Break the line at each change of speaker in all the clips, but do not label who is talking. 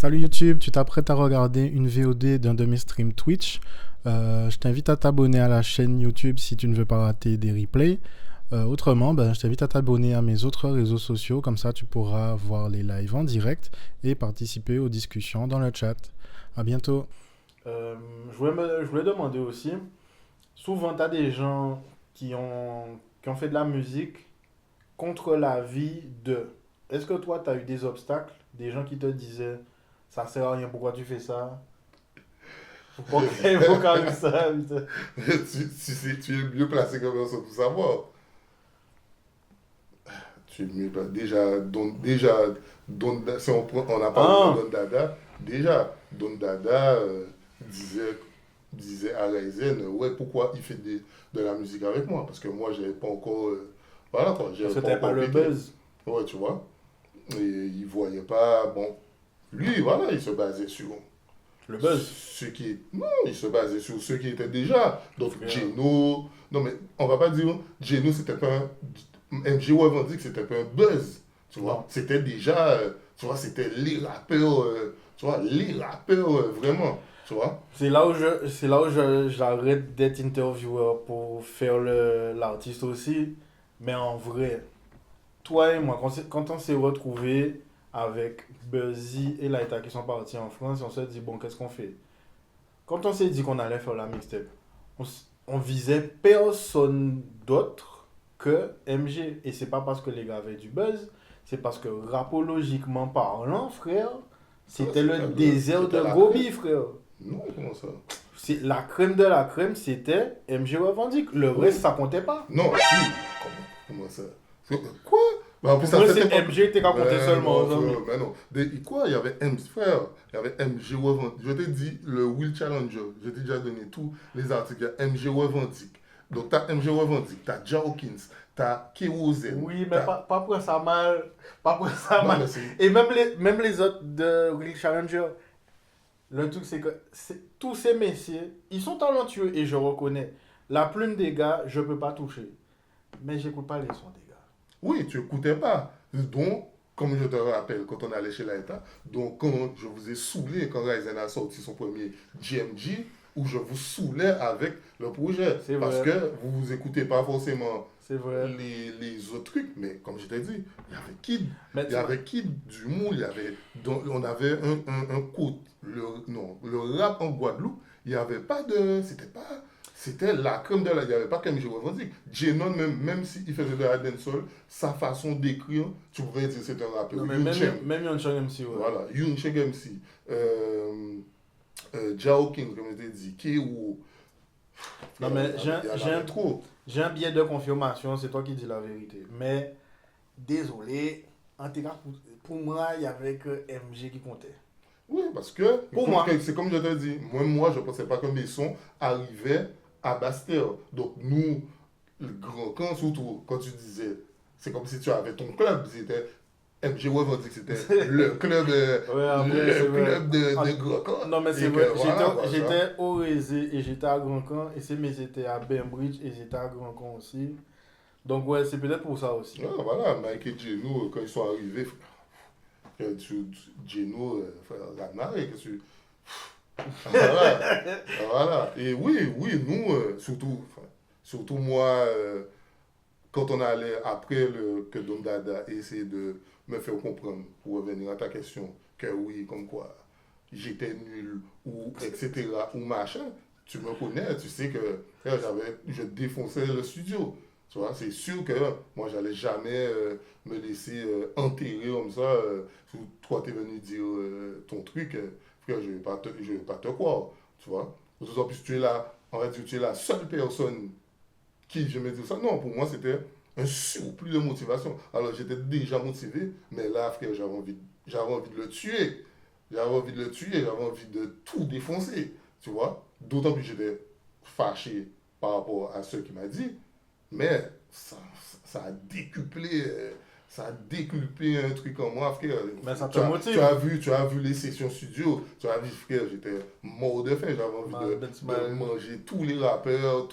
Salut YouTube, tu t'apprêtes à regarder une VOD d'un de mes streams Twitch. Je t'invite à t'abonner à la chaîne YouTube si tu ne veux pas rater des replays. Autrement, je t'invite à t'abonner à mes autres réseaux sociaux, comme ça tu pourras voir les lives en direct et participer aux discussions dans le chat. À bientôt. Euh, je voulais demander aussi, souvent tu as des gens qui ont fait de la musique contre la vie de. Est-ce que toi tu as eu des obstacles, des gens qui te disaient ça sert à rien, pourquoi tu fais ça? Pourquoi comme ça, putain.
Tu es mieux placé que personne pour savoir. Tu es mieux placé. Si on a parlé de
Ah,
Don Dada, déjà, Don Dada disait à Ryzen, ouais, pourquoi il fait de la musique avec moi? Parce que moi, j'avais pas encore. Voilà quoi,
parce
j'avais
que
pas
t'avais pas
encore
le
pété.
buzz.
Ouais, tu vois. Et il voyait pas. Bon, lui, voilà, il se basait sur
Le buzz.
ceux qui. Non, il se basait sur ceux qui étaient déjà. Donc,
Frère.
Geno. Non, mais on va pas dire Geno, c'était pas un. MJ revendique, c'était pas un buzz. Tu vois,
Non.
c'était déjà. Tu vois, c'était les rappeurs. Tu vois, les rappeurs, vraiment. Tu vois.
J'arrête d'être intervieweur pour faire l'artiste aussi. Mais en vrai, toi et moi, quand on s'est retrouvés avec Buzzy et Laita qui sont partis en France, on s'est dit, bon, qu'est-ce qu'on fait? Quand on s'est dit qu'on allait faire la mixtape, on visait personne d'autre que MG. Et c'est pas parce que les gars avaient du buzz, c'est parce que rapologiquement parlant, frère,
Ça,
c'était le désert
c'était
de
la crème.
Gobi, frère.
Non, comment ça?
C'est la crème de la crème, c'était MG revendique. Le reste,
Oui.
ça comptait pas.
Non, si. Comment ça? Quoi? Bah, en
Pour
plus, à
moi,
cette
c'est
époque.
MG qui t'a compté
Mais
seulement
non,
aux amis.
frère, mais non. Quoi? Il y avait frère, il y avait MG Revendique. Je t'ai dit, le Will Challenger, je t'ai déjà donné tous les articles. Il y a MG Revendique. Donc, t'as MG Revendique, t'as Jawkins, t'as Kérosène,
Oui, mais
t'as.
pas pour ça mal. Pas pour ça
Non,
mal.
mais c'est.
Et même les autres de Real Challenger, le truc, c'est que tous ces messieurs, ils sont talentueux et je reconnais. La plume des gars, je peux pas toucher. Mais j'écoute pas les sons des gars.
Oui, tu écoutais pas. Donc, comme je te rappelle, quand on allait chez l'État, donc quand je vous ai saoulé, quand Ryzen a sorti son premier GMG, où je vous saoulais avec le projet.
C'est
Parce
vrai,
que vous vous écoutez pas forcément
c'est vrai.
les autres trucs, mais comme je t'ai dit, il y avait Kid,
Mais
il y
tu vois,
avait Kid du Moule, on avait un côte, non, le rap en Guadeloupe, il n'y avait pas de, c'était la crème de la, il n'y avait pas comme je revendique. Jenon, même s'il faisait de la dancehall, sa façon d'écrire, tu pouvais dire que c'est un rappeur.
non mais
Yoon Cheng,
même Yon Chang MC, ouais.
voilà, Yoon Cheng MC, Jao King, comme je t'ai dit, K.O.
Non mais
Il y en avait trop.
j'ai un biais de confirmation, c'est toi qui dis la vérité. Mais désolé, en tout cas, pour moi, il y avait que MG qui comptait.
Oui, parce que,
Pour moi.
c'est comme je te dis, moi je ne pensais pas que mes sons arrivaient à Bastère. Donc, nous, le grand camp, surtout, quand tu disais, c'est comme si tu avais ton club, c'était MG revendique, c'était
Ouais, après, c'est
le
vrai.
club
Ah,
de grand camp.
non, mais c'est
Et
vrai.
que voilà, quoi, ça.
J'étais au Rézé et j'étais à Grand Camp. Et ces mais étaient à Bainbridge et j'étais à Grand Camp aussi. Donc, ouais, c'est peut-être pour ça aussi.
Ouais, voilà, Mike et Geno, quand ils sont arrivés, Geno, Ragnar, que tu. Voilà, voilà. Et oui, oui, nous, surtout moi, quand on allait après que Don Dada essayer de me faire comprendre, pour revenir à ta question, que oui, comme quoi j'étais nul, ou etc., ou machin, tu me connais, tu sais que je défonçais le studio. Tu vois, c'est sûr que moi, j'allais jamais me laisser enterrer comme ça. Toi, tu es venu dire ton truc, frère, je vais pas te croire. Tu vois, d'autant plus tu es là, en fait, tu es la seule personne qui je me dis ça. Non, pour moi, c'était un surplus de motivation. Alors, j'étais déjà motivé, mais là, frère, j'avais envie de le tuer. J'avais envie de le tuer, j'avais envie de tout défoncer. Tu vois? D'autant plus j'étais fâché par rapport à ce qu'il m'a dit. Mais ça a décuplé. Ça a décuplé un truc en moi, frère.
Mais ça te motive.
Tu as vu les sessions studio. Tu as vu, frère, j'étais mort de faim. J'avais envie de manger tous les rappeurs,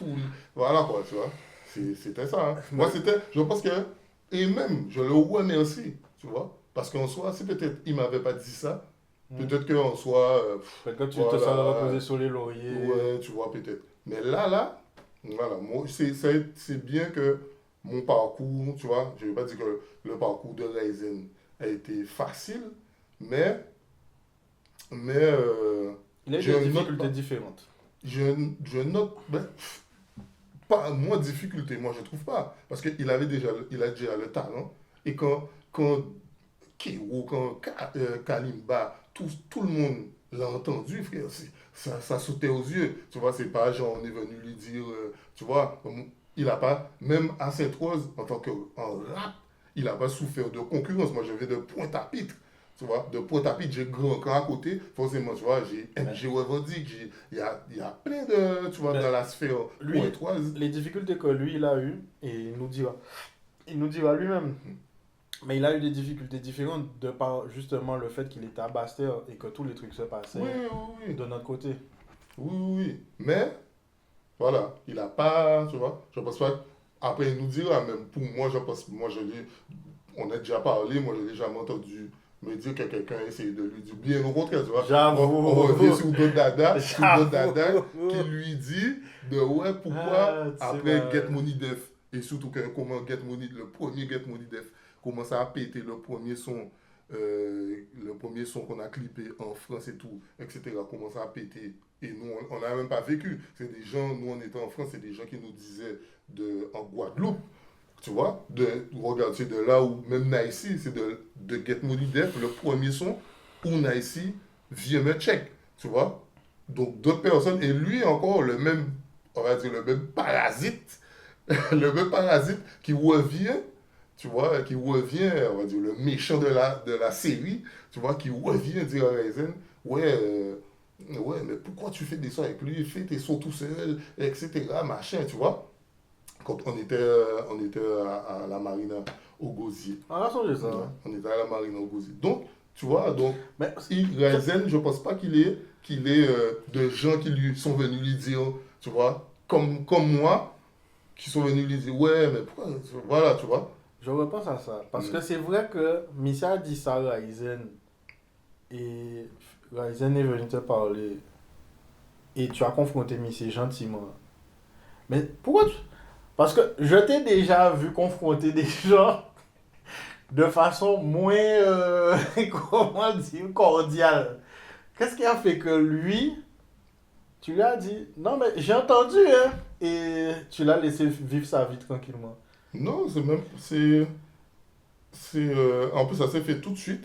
voilà quoi, tu vois. C'était ça. Hein. Moi, je pense que, et même, je le remercie, tu vois. Parce qu'en soi, si peut-être il m'avait pas dit ça, Peut-être qu'en soi,
Peut-être que tu te serais
voilà,
reposé sur les lauriers.
ouais, tu vois, peut-être. Mais voilà, moi, c'est bien que mon parcours, tu vois, je ne vais pas dire que le parcours de Ryzen a été facile, mais, mais
Il a eu
je
des
note
difficultés
pas,
différentes.
je note, ben, pas moins de difficulté, moi je trouve pas, parce il a déjà le talent, et quand Kero, quand Kalimba, tout le monde l'a entendu, frère. Ça sautait aux yeux. Tu vois, c'est pas genre on est venu lui dire, tu vois, il a pas, même à Sainte-Rose, en rap, il a pas souffert de concurrence. Moi, je viens de Pointe-à-Pitre. Tu vois, de Pointe-à-Pitre, j'ai grand camp à côté. Forcément, tu vois, j'ai
Mais,
MG Revendique, il y a plein de, tu vois,
mais
dans la sphère
lui,
pointoise.
les difficultés que lui, il a eues, et il nous dira lui-même. Mais il a eu des difficultés différentes de par justement le fait qu'il était à Bastère et que tous les trucs se
Oui,
passaient
oui,
de notre côté.
oui, oui, oui. Mais voilà, il a pas, tu vois, je pense pas. Après, il nous dira, même pour moi, je pense, on a déjà parlé, moi, j'ai déjà entendu me dire que quelqu'un a essayé de lui dire bien au contraire, tu vois. On revient
J'avoue,
sur d'autres dada qui
j'avoue.
lui dit de ouais, pourquoi
Ah, tu sais,
après Get Money Def, et surtout que comment Get Money, le premier Get Money Def, commence à péter le premier son qu'on a clippé en France et tout, etc., commence à péter. Et nous, on n'a même pas vécu. C'est des gens, nous, on était en France, c'est des gens qui nous disaient en Guadeloupe, tu vois, regarde, c'est de là où, même Naïsi, c'est de Get Money Def, le premier son, où Naïsi vient me check, tu vois. Donc, d'autres personnes, et lui encore, on va dire, le même parasite, le même parasite qui revient, tu vois, qui revient, on va dire, le méchant de la série, tu vois, qui revient dire à Ryzen, ouais, ouais, mais pourquoi tu fais des sons avec lui, fais tes sons tout seul, etc., machin, tu vois. Quand on était à la marina au Gosier.
On a changé ça.
Ouais, on était à la marina au Gosier. Donc, tu vois, donc,
Mais
Ryzen, je pense pas qu'il est de gens qui lui sont venus lui dire, tu vois, comme moi, qui sont venus lui dire, ouais, mais pourquoi, voilà, tu vois.
je repense à ça. Parce
Mm.
que c'est vrai que Misha a dit ça à Ryzen. Et Ryzen est venu te parler. Et tu as confronté Missy gentiment. Mais pourquoi tu... Parce que je t'ai déjà vu confronter des gens de façon moins, comment dire, cordiale. Qu'est-ce qui a fait que lui, tu lui as dit, non mais j'ai entendu, hein, et tu l'as laissé vivre sa vie tranquillement.
Non, en plus, ça s'est fait tout de suite.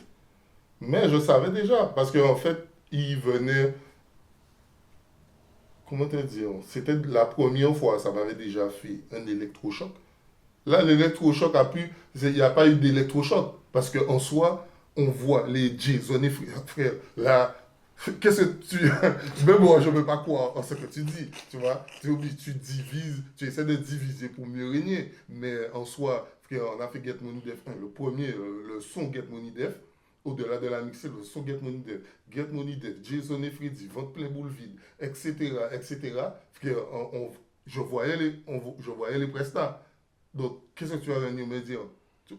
Mais je savais déjà, parce qu'en fait, il venait, comment te dire, c'était la première fois, ça m'avait déjà fait un électrochoc. Là, l'électrochoc il n'y a pas eu d'électrochoc, parce qu'en soi, on voit les Jason et frère, là, qu'est-ce que tu... Mais moi, je ne peux pas croire en ce que tu dis, tu vois. Tu divises, tu essaies de diviser pour mieux régner, mais en soi, frère, on a fait Get Money Def 1, le premier, le son Get Money Def, au-delà de la mixée, le son Get Money Def, Jason et Freddy, Vente plein boule vide, etc., etc. Frère, je voyais les prestats. Donc, qu'est-ce que tu vas venir me dire?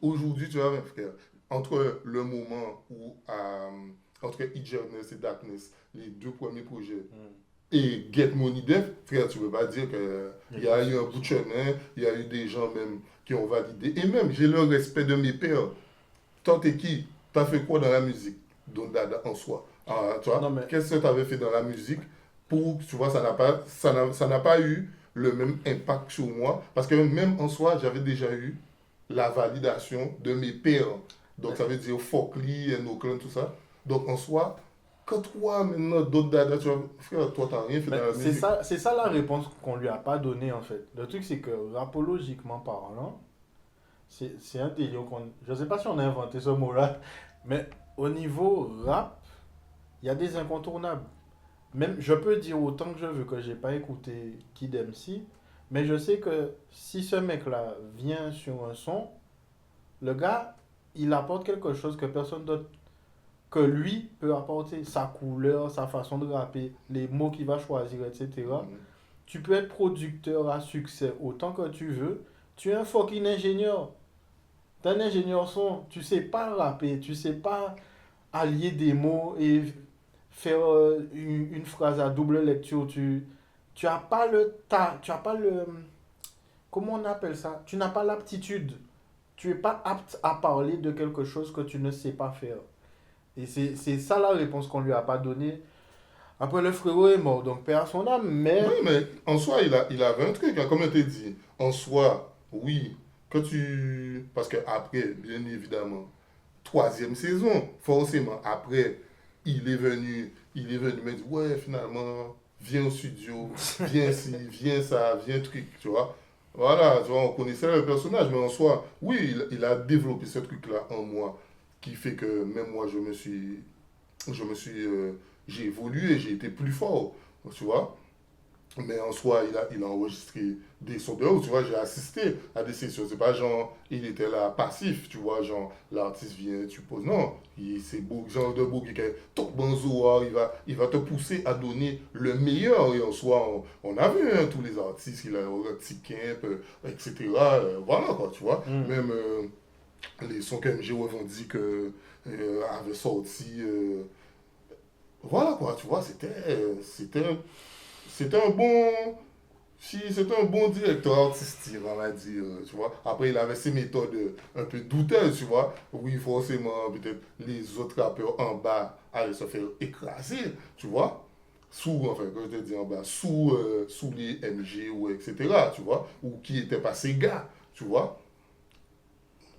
Aujourd'hui, tu vas venir, frère, entre le moment où, entre Eterness et Darkness, les deux premiers projets, et Get Money Def, frère, tu ne peux pas dire qu'il y a eu un bout de chemin, il y a eu des gens même qui ont validé. Et même, j'ai le respect de mes pères. Toi, t'es qui? T'as fait quoi dans la musique? Donc, Dada en soi. Ah, tu
Non
vois,
mais,
qu'est-ce que tu avais fait dans la musique pour, tu vois, ça n'a pas eu le même impact sur moi. Parce que même en soi, j'avais déjà eu la validation de mes pairs. Donc,
mais,
ça veut dire Folkly, Oakland, tout ça. Donc, en soi, quand toi, maintenant, d'autres Dada, tu vois, frère, toi, t'as rien fait
mais
dans la musique.
c'est ça la réponse qu'on lui a pas donnée en fait. Le truc c'est que rapologiquement parlant, c'est un délire qu'on... Je sais pas si on a inventé ce mot-là, mais au niveau rap, il y a des incontournables. Même, je peux dire autant que je veux que j'ai pas écouté Kid MC, mais je sais que si ce mec-là vient sur un son, le gars, il apporte quelque chose que personne d'autre que lui peut apporter. Sa couleur, sa façon de rapper, les mots qu'il va choisir, etc.
Mhm.
Tu peux être producteur à succès autant que tu veux. Tu es un fucking ingénieur. T'es un ingénieur son. Tu sais pas rapper, tu sais pas allier des mots et faire une phrase à double lecture. Tu as pas tu as pas le, comment on appelle ça? Tu n'as pas l'aptitude. Tu es pas apte à parler de quelque chose que tu ne sais pas faire. Et c'est ça la réponse qu'on lui a pas donnée. Après, le frérot est mort, donc père à son âme, mais...
Oui, mais en soi, il avait un truc, hein, comme je t'ai dit. En soi, oui, quand tu... Parce que après, bien évidemment, troisième saison, forcément, après, il est venu me dire, ouais, finalement, viens au studio, viens ci, viens ça, viens truc, tu vois. Voilà, tu vois, on connaissait le personnage, mais en soi, oui, il a développé ce truc-là en moi, qui fait que même moi, je me suis, j'ai évolué, j'ai été plus fort, tu vois. Mais en soi, il a enregistré des sons de haut, tu vois, j'ai assisté à des sessions. C'est pas genre, il était là passif, tu vois, genre, l'artiste vient, tu poses. Non, c'est beau, genre de beau qui est top banzo, il va te pousser à donner le meilleur. Et en soi, on a vu hein, tous les artistes, il a Roxy Camp, etc. Voilà, quoi, tu vois.
Hmm.
Même les sons que MG revendique avaient sorti. Voilà, quoi, tu vois, c'était un bon. Si c'était un bon directeur artistique, on va dire, tu vois. Après, il avait ses méthodes un peu douteuses, tu vois. Oui, forcément, peut-être les autres rappeurs en bas allaient se faire écraser, tu vois. Enfin, quand je te dis en bas, sous les MG ou etc., tu vois. Ou qui n'étaient pas ces gars, tu vois.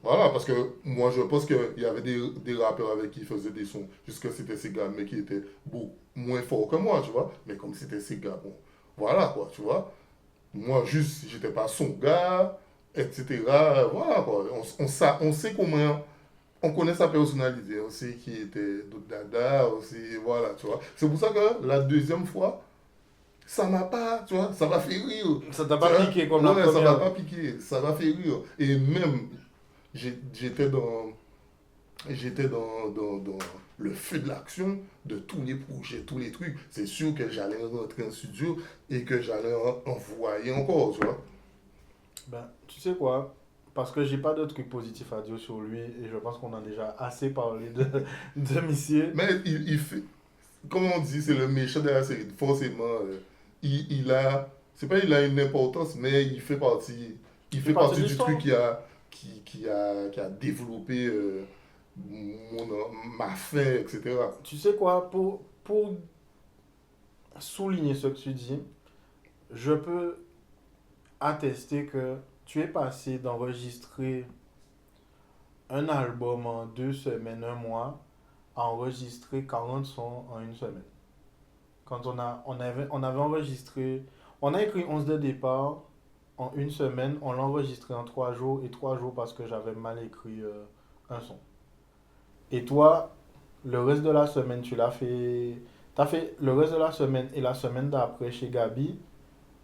Voilà, parce que moi, je pense qu'il y avait des rappeurs avec qui il faisait des sons, jusque c'était ces gars, mais qui étaient beaucoup moins forts que moi, tu vois. Mais comme c'était ces gars, bon, voilà quoi, tu vois. Moi, juste, j'étais pas son gars, etc. Voilà quoi. On sait comment, on connaît sa personnalité, on sait qui était d'autres dada, on sait, voilà, tu vois. C'est pour ça que la deuxième fois, ça m'a pas, tu vois, ça m'a fait rire.
Ça t'a
Tu
pas
vois?
piqué comme la
Ouais, ça m'a
première.
pas piqué, ça m'a fait rire. Et même, j'étais dans le feu de l'action de tous les projets, tous les trucs. C'est sûr que j'allais rentrer en studio et que j'allais envoyer encore, tu vois.
Ben, tu sais quoi? Parce que j'ai pas de trucs positifs à dire sur lui et je pense qu'on a déjà assez parlé de monsieur.
Mais il fait, comme on dit, c'est le méchant de la série. Forcément, il a, c'est pas il a une importance, mais il
Il fait
fait
partie de
partie du truc
l'histoire.
qui a développé ma fin, etc.
Tu sais quoi? Pour souligner ce que tu dis, je peux attester que tu es passé d'enregistrer un album en 2 semaines, un mois, à enregistrer 40 sons en une semaine. Quand on avait enregistré, on a écrit 11 de départ en une semaine, on l'a enregistré en 3 jours et 3 jours parce que j'avais mal écrit un son. Et toi, le reste de la semaine, tu l'as fait. T'as fait le reste de la semaine et la semaine d'après chez Gabi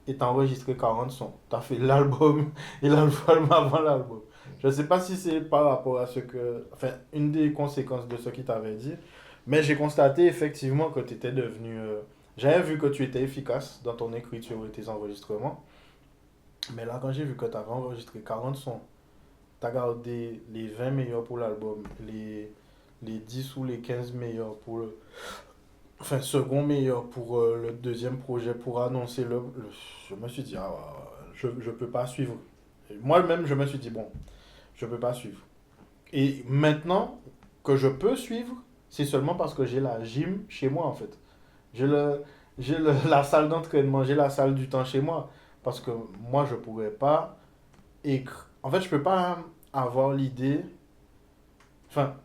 et t'as enregistré 40 sons. T'as fait l'album et l'album avant l'album. Je ne sais pas si c'est par rapport à ce que. Enfin, une des conséquences de ce qu'il t'avait dit, mais j'ai constaté effectivement que tu étais devenu. J'avais vu que tu étais efficace dans ton écriture et tes enregistrements, mais là, quand j'ai vu que tu avais enregistré 40 sons, tu as gardé les 20 meilleurs pour l'album, les 10 ou les 15 meilleurs pour le. Enfin, second meilleur pour le deuxième projet pour annoncer je me suis dit, ah, je ne peux pas suivre. Et moi-même, je me suis dit, bon, je ne peux pas suivre. Et maintenant que je peux suivre, c'est seulement parce que j'ai la gym chez moi, en fait. J'ai la salle d'entraînement, j'ai la salle du temps chez moi. Parce que moi, je ne pourrais pas écrire. En fait, je ne peux pas avoir l'idée. Enfin,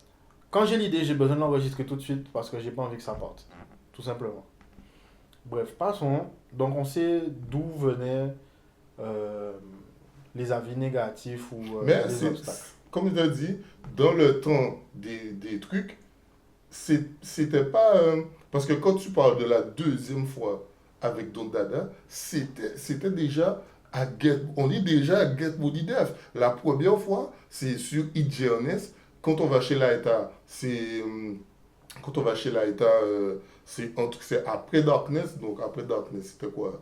quand j'ai l'idée, j'ai besoin de l'enregistrer tout de suite parce que j'ai pas envie que ça parte. Tout simplement. Bref, passons. Donc, on sait d'où venaient euh, les avis négatifs ou
Mais
les obstacles.
comme je te dis, dans le temps des trucs, c'était pas. Parce que quand tu parles de la deuxième fois avec Don Dada, c'était déjà on est déjà à Get Body Death. La première fois, c'est sur It Ernest. Quand on va chez Laeta, quand on va chez Laeta, c'est après Darkness. Donc après Darkness, c'était quoi?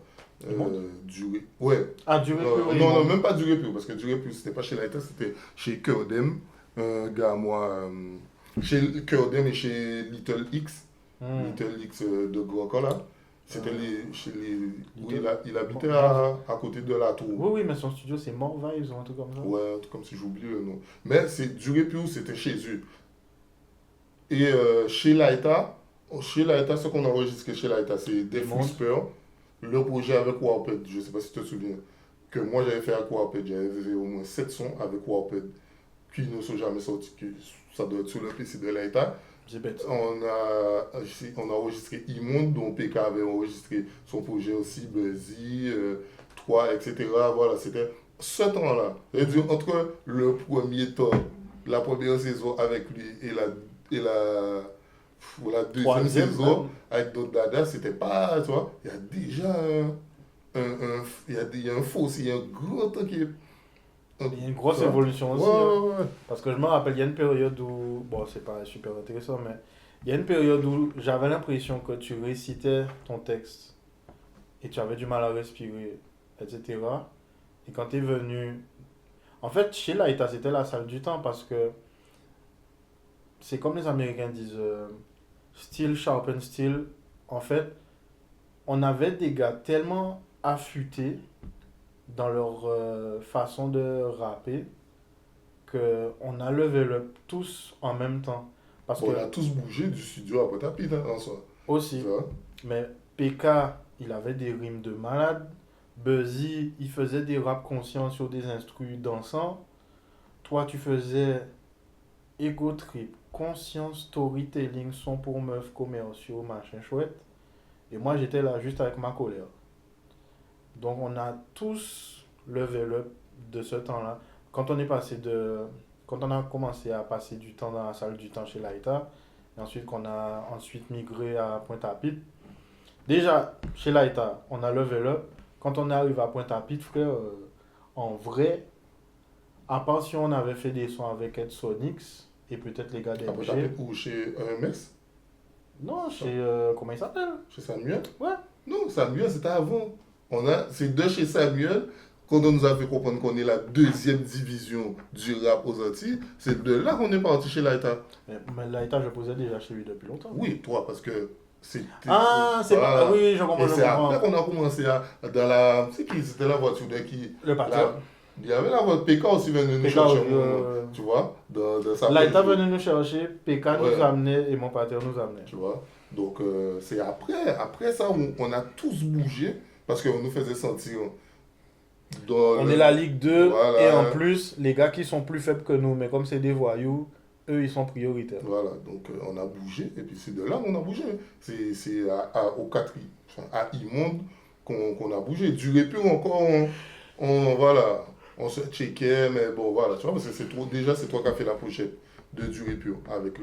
Le monde.
Duré. Ouais.
Ah, du récupérer le
Non, non,
monde.
même pas Duré Plus, parce que Duré Plus, c'était pas chez Laeta, c'était chez Cœur d'Em, un gars, moi, chez Cœur et chez Little X.
Hmm.
Little X de Grand là. C'était chez les. Où il habitait à côté de la tour.
Oui, mais son studio c'est More Vibes ou un truc comme ça.
Ouais, un truc comme si j'oublie le nom. Mais c'est du Répio, c'était chez eux. Et chez Laïta, ce qu'on a enregistré chez Laïta, c'est Def Whisper, le projet avec Warped. Je ne sais pas si tu te souviens. Que moi j'avais fait avec Warped. J'avais fait au moins 7 sons avec Warped. Qui ne sont jamais sortis. Ça doit être sur le PC de Laïta.
C'est bête.
On a enregistré Immonde, dont PK avait enregistré son projet aussi, Buzzy, 3, etc. Voilà, c'était ce temps-là. C'est-à-dire entre le premier temps, la première saison avec lui et la deuxième saison avec d'autres Dada, c'était pas, tu vois, il y a déjà il y a un fossé, il y a un gros temps qui est.
Il y a une grosse évolution aussi.
Ouais.
Parce que je me rappelle, il y a une période où, bon, c'est pas super intéressant, mais il y a une période où j'avais l'impression que tu récitais ton texte et tu avais du mal à respirer, etc. Et quand tu es venu. En fait, chez Laïta, c'était la salle du temps parce que c'est comme les Américains disent steel sharpen steel. En fait, on avait des gars tellement affûtés dans leur façon de rapper qu'on a levé le tous en même temps. Parce
On
que
a tous bougé du studio à Pointe-à-Pitre en soi.
aussi,
Tu vois?
mais PK, il avait des rimes de malade. Buzzy, il faisait des raps conscients sur des instrus dansants. Toi, tu faisais Ego Trip, conscience, storytelling, son pour meufs, commerciaux, machin chouette. Et moi, j'étais là juste avec ma colère. Donc, on a tous levé le de ce temps-là. Quand on a commencé à passer du temps dans la salle du temps chez Laïta, et ensuite qu'on a ensuite migré à Pointe-à-Pitre. Déjà, chez Laïta, on a levé le. Quand on arrive à Pointe-à-Pitre, frère, en vrai, à part si on avait fait des sons avec Ed Sonics et peut-être les gars
À
d'MG.
Pointe-à-Pitre ou chez MS?
Non, chez. Comment il s'appelle?
Chez Samuel?
Ouais.
Non, Samuel, c'était avant. C'est de chez Samuel qu'on nous a fait comprendre qu'on est la deuxième division du rap aux Antilles. C'est de là qu'on est parti chez Laïta.
Mais Laïta, je posais déjà chez lui depuis longtemps.
Oui, toi, parce que c'était.
Ah, c'est
Voilà.
pas. Oui, je comprends.
Et
Je
c'est
comprends.
après qu'on a commencé dans la. C'est qui? C'était la voiture de qui?
Le patron.
Il y avait la voiture. PK aussi venait nous
PK,
chercher.
oui,
Tu vois? Dans sa
Laïta
voiture.
venait nous chercher, PK
Ouais.
nous amenait et mon patron nous amenait.
Tu vois? Donc, c'est après ça où on a tous bougé parce qu'on nous faisait sentir.
On est la Ligue 2
Voilà.
et en plus, les gars qui sont plus faibles que nous, mais comme c'est des voyous, eux ils sont prioritaires.
Voilà, donc on a bougé, et puis c'est de là qu'on a bougé. C'est au 4 à Immonde qu'on a bougé. Du Répio encore, voilà, on se checkait, mais bon, voilà, tu vois, parce que déjà c'est toi qui as fait la pochette de Du Répio, avec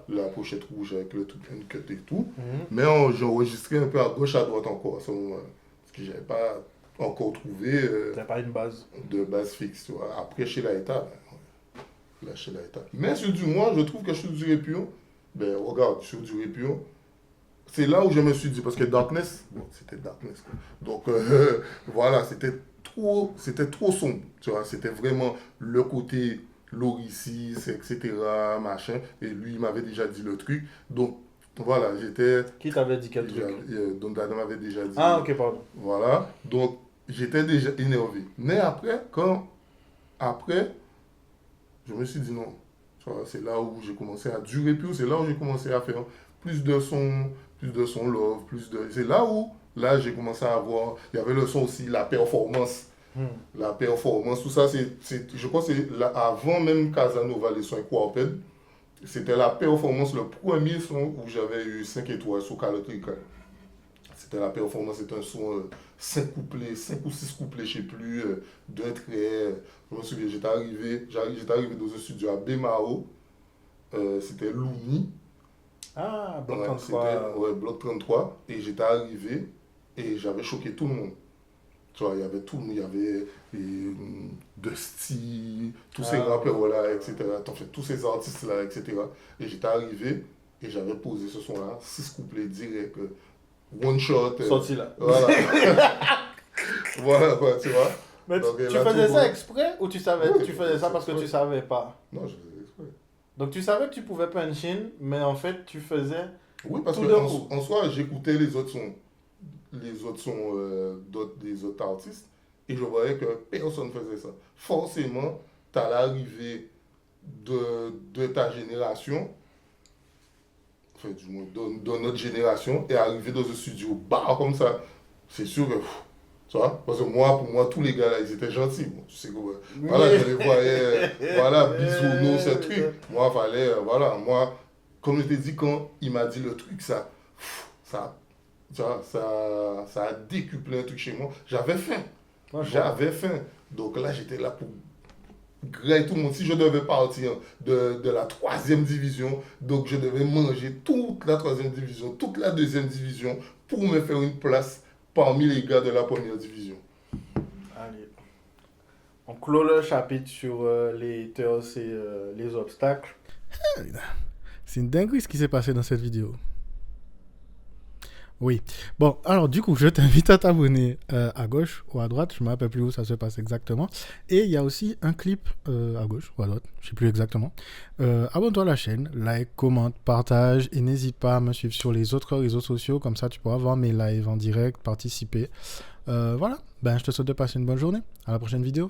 la pochette rouge, avec le truc uncut et tout. Mais j'ai enregistré un peu à gauche, à droite encore, à ce moment-là, parce que j'avais pas encore trouvé
T'as pas une base.
de base fixe, tu vois. Après, chez Laïta, là, chez Laïta. Mais sur du moi, je trouve que sur du Répio, ben regarde, sur du Répio, c'est là où je me suis dit, parce que Darkness, bon, c'était Darkness, quoi. Donc, voilà, c'était trop sombre, tu vois. C'était vraiment le côté Loricis, etc., machin. Et lui, il m'avait déjà dit le truc. Donc, voilà, j'étais...
Qui t'avait dit quel truc?
Don Dada m'avait déjà dit...
Ah, ok, pardon.
Voilà, donc j'étais déjà énervé. Mais après, je me suis dit non. Tu vois, c'est là où j'ai commencé à durer plus, c'est là où j'ai commencé à faire plus de sons love, c'est là où, là, j'ai commencé à avoir, il y avait le son aussi, la performance. La performance, tout ça, je crois que c'est avant même Casanova, les sons avec Warped, c'était la performance, le premier son où j'avais eu 5 étoiles sur Calotrical. C'était la performance, c'était un son 5 ou 6 couplets, je ne sais plus, 2 traits. Je me souviens, j'étais arrivé dans un studio à Bemao, c'était Louni.
Ah, Bloc
Ouais,
33.
Ouais, Bloc 33. Et j'étais arrivé et j'avais choqué tout le monde. Tu vois, il y avait tout le monde, il y avait Dusty, tous ces rappeurs-là, etc. Enfin, tous ces artistes-là, etc. Et j'étais arrivé et j'avais posé ce son-là, 6 couplets directs. One shot.
Sorti là.
Voilà. Voilà quoi, tu vois.
Mais
Donc,
tu
là,
faisais
tout
ça
le-
exprès ou tu savais,
Oui,
tu faisais ça parce que tu savais pas?
Non, je faisais exprès.
Donc tu savais que tu pouvais punch in, mais en fait tu faisais
Oui, parce
tout
que
d'un coup.
en soi, j'écoutais les autres sons, des autres artistes, et je voyais que personne faisait ça. Forcément, tu as l'arrivée de ta génération, enfin, du moins de notre génération, et arriver dans un studio bar comme ça, c'est sûr que, tu vois, parce que moi, pour moi, tous les gars là, ils étaient gentils. Bon, tu sais que, voilà, je les voyais, voilà, bisounours, ce truc. Moi, fallait, voilà, moi, comme je t'ai dit, quand il m'a dit le truc, ça, tu vois, ça a décuplé un truc chez moi. J'avais faim.
Moi, je vois.
J'avais faim. Donc là, j'étais là pour griller tout le monde. Si je devais partir de la troisième division, donc je devais manger toute la troisième division, toute la deuxième division pour me faire une place parmi les gars de la première division.
Allez. On clôt le chapitre sur les haters et les obstacles.
C'est une dinguerie ce qui s'est passé dans cette vidéo. Oui. Bon, alors du coup, je t'invite à t'abonner à gauche ou à droite. Je ne me rappelle plus où ça se passe exactement. Et il y a aussi un clip à gauche ou à droite. Je ne sais plus exactement. Abonne-toi à la chaîne, like, commente, partage. Et n'hésite pas à me suivre sur les autres réseaux sociaux. Comme ça, tu pourras voir mes lives en direct, participer. Voilà. Ben, je te souhaite de passer une bonne journée. À la prochaine vidéo.